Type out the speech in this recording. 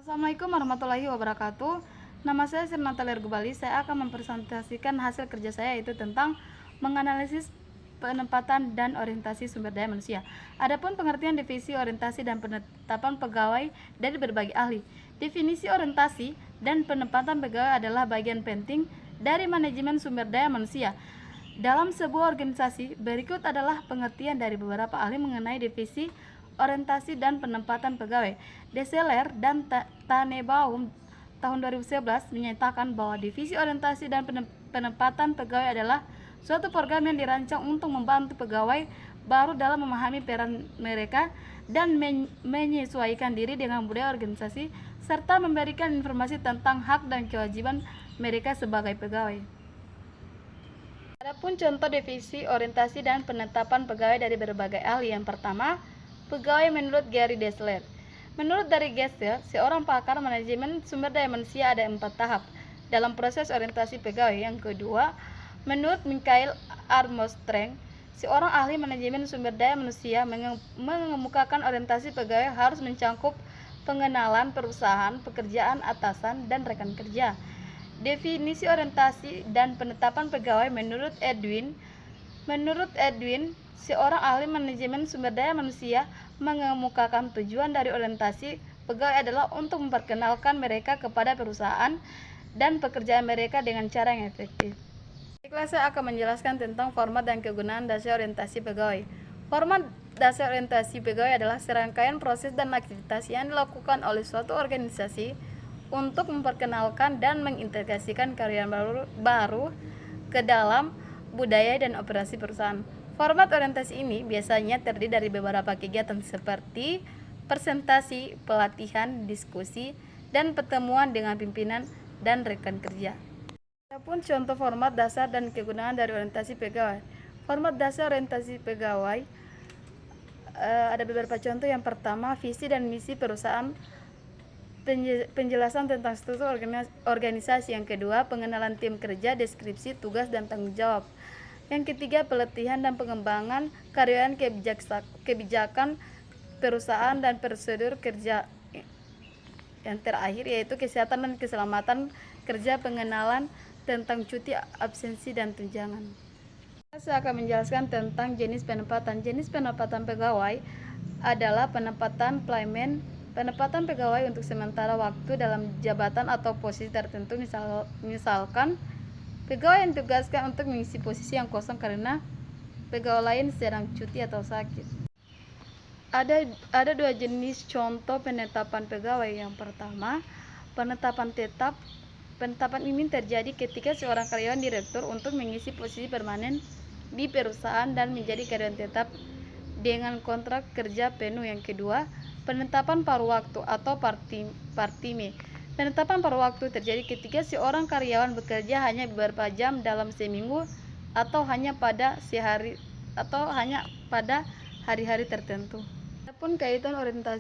Assalamualaikum warahmatullahi wabarakatuh. Nama saya Sirnata Lergubali. Saya akan mempresentasikan hasil kerja saya, yaitu tentang menganalisis penempatan dan orientasi sumber daya manusia. Adapun pengertian definisi orientasi dan penetapan pegawai dari berbagai ahli. Definisi orientasi dan penempatan pegawai adalah bagian penting dari manajemen sumber daya manusia. Dalam sebuah organisasi, berikut adalah pengertian dari beberapa ahli mengenai definisi orientasi dan penempatan pegawai. Deseler dan Tanebaum tahun 2011 menyatakan bahwa divisi orientasi dan penempatan pegawai adalah suatu program yang dirancang untuk membantu pegawai baru dalam memahami peran mereka dan menyesuaikan diri dengan budaya organisasi, serta memberikan informasi tentang hak dan kewajiban mereka sebagai pegawai. Adapun contoh definisi orientasi dan penetapan pegawai dari berbagai ahli. Yang pertama, pegawai menurut Gary Dessler. Menurut dari Dessler, seorang pakar manajemen sumber daya manusia ada 4 tahap dalam proses orientasi pegawai. Yang kedua, menurut Michael Armstrong, seorang ahli manajemen sumber daya manusia mengemukakan orientasi pegawai harus mencakup pengenalan perusahaan, pekerjaan atasan, dan rekan kerja. Definisi orientasi dan penetapan pegawai menurut Edwin, seorang ahli manajemen sumber daya manusia mengemukakan tujuan dari orientasi pegawai adalah untuk memperkenalkan mereka kepada perusahaan dan pekerjaan mereka dengan cara yang efektif. Baiklah, saya akan menjelaskan tentang format dan kegunaan dasar orientasi pegawai. Format dasar orientasi pegawai adalah serangkaian proses dan aktivitas yang dilakukan oleh suatu organisasi untuk memperkenalkan dan mengintegrasikan karyawan baru ke dalam budaya dan operasi perusahaan. Format orientasi ini biasanya terdiri dari beberapa kegiatan seperti presentasi, pelatihan, diskusi, dan pertemuan dengan pimpinan dan rekan kerja. Adapun contoh format dasar dan kegunaan dari orientasi pegawai. Format dasar orientasi pegawai ada beberapa contoh. Yang pertama, visi dan misi perusahaan, penjelasan tentang struktur organisasi. Yang kedua, pengenalan tim kerja, deskripsi tugas dan tanggung jawab. Yang ketiga, pelatihan dan pengembangan karyawan, kebijakan perusahaan dan prosedur kerja. Yang terakhir yaitu kesehatan dan keselamatan kerja, pengenalan tentang cuti, absensi, dan tunjangan. Saya akan menjelaskan tentang jenis penempatan. Jenis penempatan pegawai adalah penempatan pelayanan, penempatan pegawai untuk sementara waktu dalam jabatan atau posisi tertentu. Misalkan pegawai yang ditugaskan untuk mengisi posisi yang kosong karena pegawai lain sedang cuti atau sakit. Ada 2 jenis contoh penetapan pegawai. Yang pertama, penetapan tetap. Penetapan ini terjadi ketika seorang karyawan direktur untuk mengisi posisi permanen di perusahaan dan menjadi karyawan tetap dengan kontrak kerja penuh. Yang kedua, penetapan paruh waktu atau partime. Penetapan paruh waktu terjadi ketika seorang karyawan bekerja hanya beberapa jam dalam seminggu atau hanya pada hari-hari tertentu. Adapun kaitan orientasi